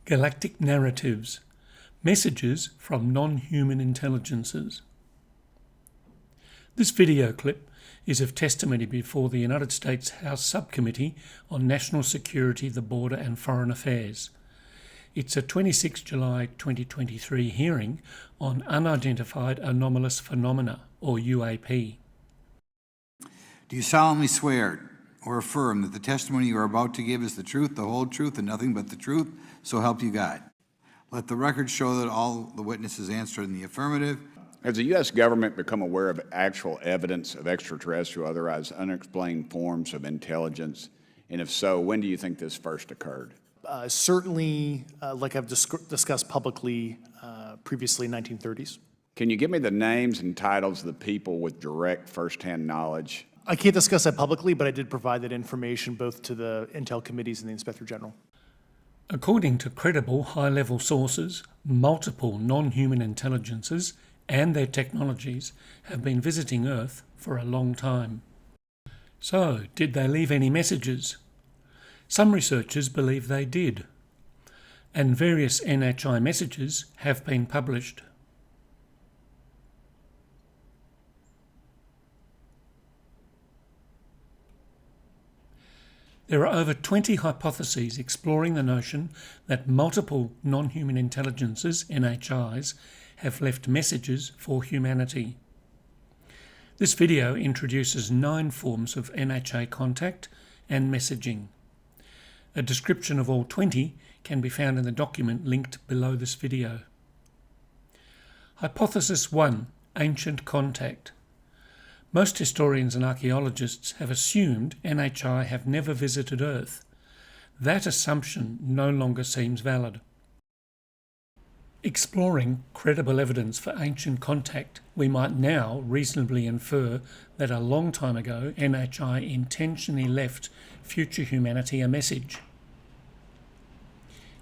Galactic Narratives, Messages from Non-Human Intelligences. This video clip is of testimony before the United States House Subcommittee on National Security, the Border and Foreign Affairs. It's a 26 July 2023 hearing on Unidentified Anomalous Phenomena, or UAP. Do you solemnly swear or affirm that the testimony you are about to give is the truth, the whole truth, and nothing but the truth, so help you God? Let the record show that all the witnesses answered in the affirmative. Has the U.S. government become aware of actual evidence of extraterrestrial, otherwise unexplained forms of intelligence? And if so, when do you think this first occurred? Certainly, like I've discussed publicly previously, 1930s. Can you give me the names and titles of the people with direct firsthand knowledge? I can't discuss that publicly, but I did provide that information both to the Intel committees and the Inspector General. According to credible high-level sources, multiple non-human intelligences and their technologies have been visiting Earth for a long time. So, did they leave any messages? Some researchers believe they did, and various NHI messages have been published. There are over 20 hypotheses exploring the notion that multiple non-human intelligences, NHIs, have left messages for humanity. This video introduces 9 forms of NHI contact and messaging. A description of all 20 can be found in the document linked below this video. Hypothesis 1. Ancient contact. Most historians and archaeologists have assumed NHI have never visited Earth. That assumption no longer seems valid. Exploring credible evidence for ancient contact, we might now reasonably infer that a long time ago NHI intentionally left future humanity a message.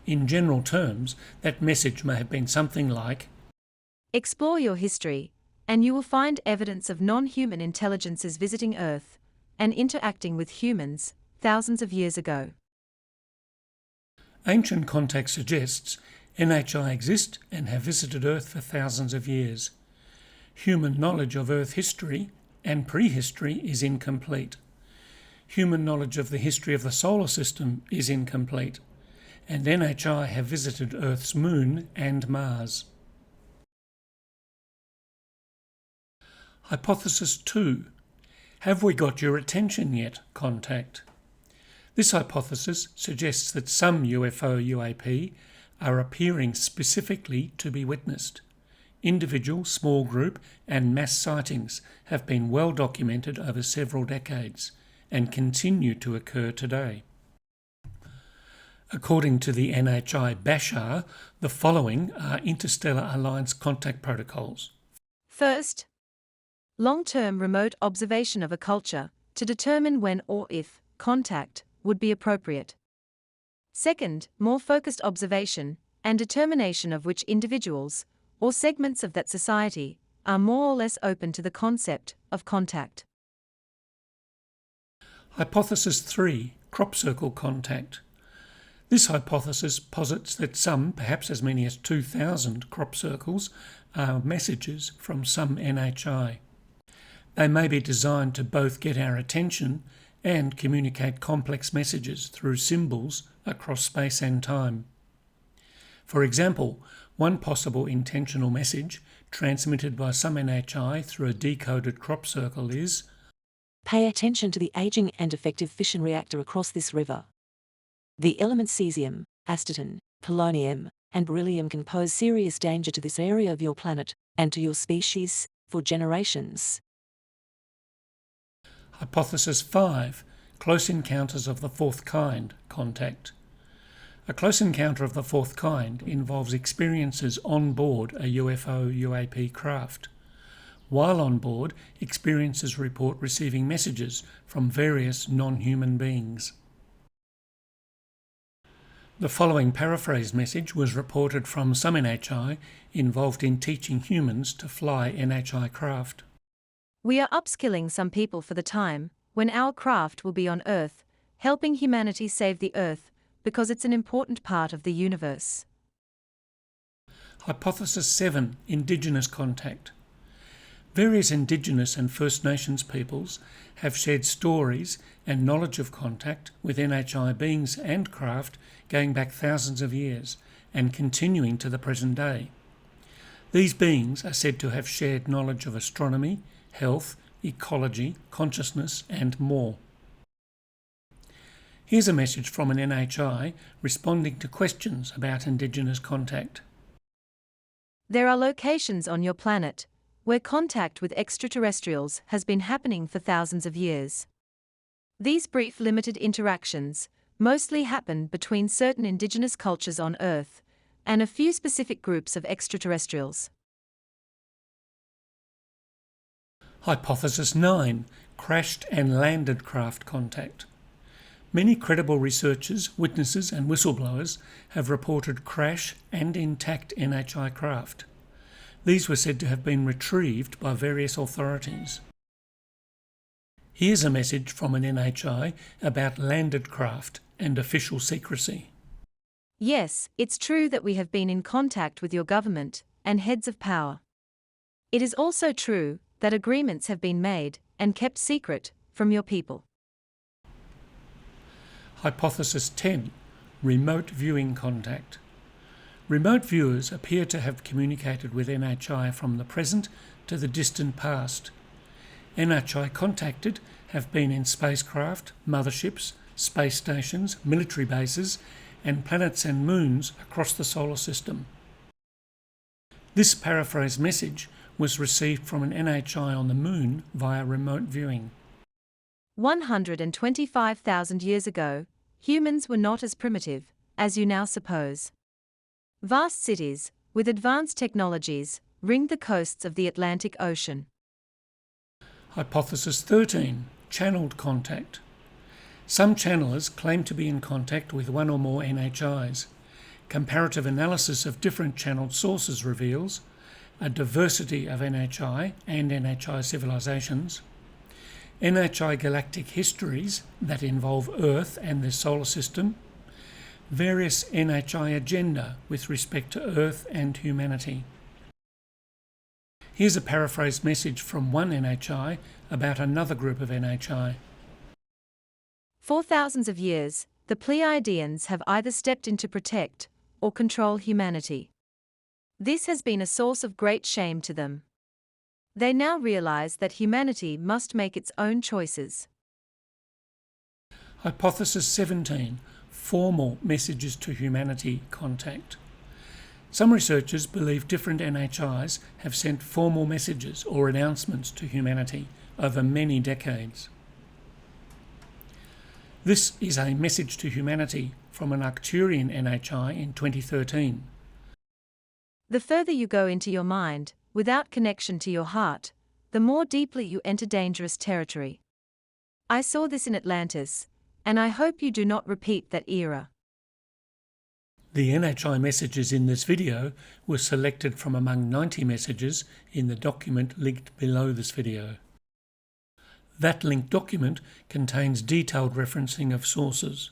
In general terms, that message may have been something like, "Explore your history, and you will find evidence of non-human intelligences visiting Earth and interacting with humans thousands of years ago." Ancient contact suggests NHI exist and have visited Earth for thousands of years. Human knowledge of Earth history and prehistory is incomplete. Human knowledge of the history of the solar system is incomplete, and NHI have visited Earth's moon and Mars. Hypothesis 2. Have we got your attention yet? Contact. This hypothesis suggests that some UFO/UAP are appearing specifically to be witnessed. Individual, small group and mass sightings have been well documented over several decades and continue to occur today. According to the NHI Bashar, the following are Interstellar Alliance contact protocols. First, long-term remote observation of a culture to determine when or if contact would be appropriate. Second, more focused observation and determination of which individuals or segments of that society are more or less open to the concept of contact. Hypothesis 3. Crop circle contact. This hypothesis posits that some, perhaps as many as 2,000 crop circles, are messages from some NHI. They may be designed to both get our attention and communicate complex messages through symbols across space and time. For example, one possible intentional message transmitted by some NHI through a decoded crop circle is, "Pay attention to the aging and defective fission reactor across this river. The elements cesium, astatine, polonium, and beryllium can pose serious danger to this area of your planet and to your species for generations." Hypothesis 5. Close encounters of the fourth kind contact. A close encounter of the fourth kind involves experiences on board a UFO/UAP craft. While on board, experiencers report receiving messages from various non-human beings. The following paraphrased message was reported from some NHI involved in teaching humans to fly NHI craft. "We are upskilling some people for the time when our craft will be on Earth, helping humanity save the Earth because it's an important part of the universe. Hypothesis 7. Indigenous contact. Various Indigenous and First Nations peoples have shared stories and knowledge of contact with NHI beings and craft going back thousands of years and continuing to the present day. These beings are said to have shared knowledge of astronomy, health, ecology, consciousness and more. Here's a message from an NHI responding to questions about Indigenous contact. There are locations on your planet where contact with extraterrestrials has been happening for thousands of years. These brief limited interactions mostly happen between certain indigenous cultures on Earth and a few specific groups of extraterrestrials. Hypothesis 9. Crashed and landed craft contact. Many credible researchers, witnesses and whistleblowers have reported crash and intact NHI craft. These were said to have been retrieved by various authorities. Here's a message from an NHI about landed craft and official secrecy. Yes, it's true that we have been in contact with your government and heads of power. It is also true that agreements have been made and kept secret from your people. Hypothesis 10. Remote viewing contact. Remote viewers appear to have communicated with NHI from the present to the distant past. NHI contacted have been in spacecraft, motherships, space stations, military bases, and planets and moons across the solar system. This paraphrased message was received from an NHI on the moon via remote viewing. 125,000 years ago, humans were not as primitive as you now suppose. Vast cities, with advanced technologies, ringed the coasts of the Atlantic Ocean. Hypothesis 13. Channeled contact. Some channelers claim to be in contact with one or more NHIs. Comparative analysis of different channeled sources reveals a diversity of NHI and NHI civilizations, NHI galactic histories that involve Earth and the solar system, various NHI agenda with respect to Earth and humanity. Here's a paraphrased message from one NHI about another group of NHI. For thousands of years, the Pleiadians have either stepped in to protect or control humanity. This has been a source of great shame to them. They now realize that humanity must make its own choices. Hypothesis 17. Formal messages to humanity contact. Some researchers believe different NHIs have sent formal messages or announcements to humanity over many decades. This is a message to humanity from an Arcturian NHI in 2013. The further you go into your mind, without connection to your heart, the more deeply you enter dangerous territory. I saw this in Atlantis, and I hope you do not repeat that era. The NHI messages in this video were selected from among 90 messages in the document linked below this video. That linked document contains detailed referencing of sources.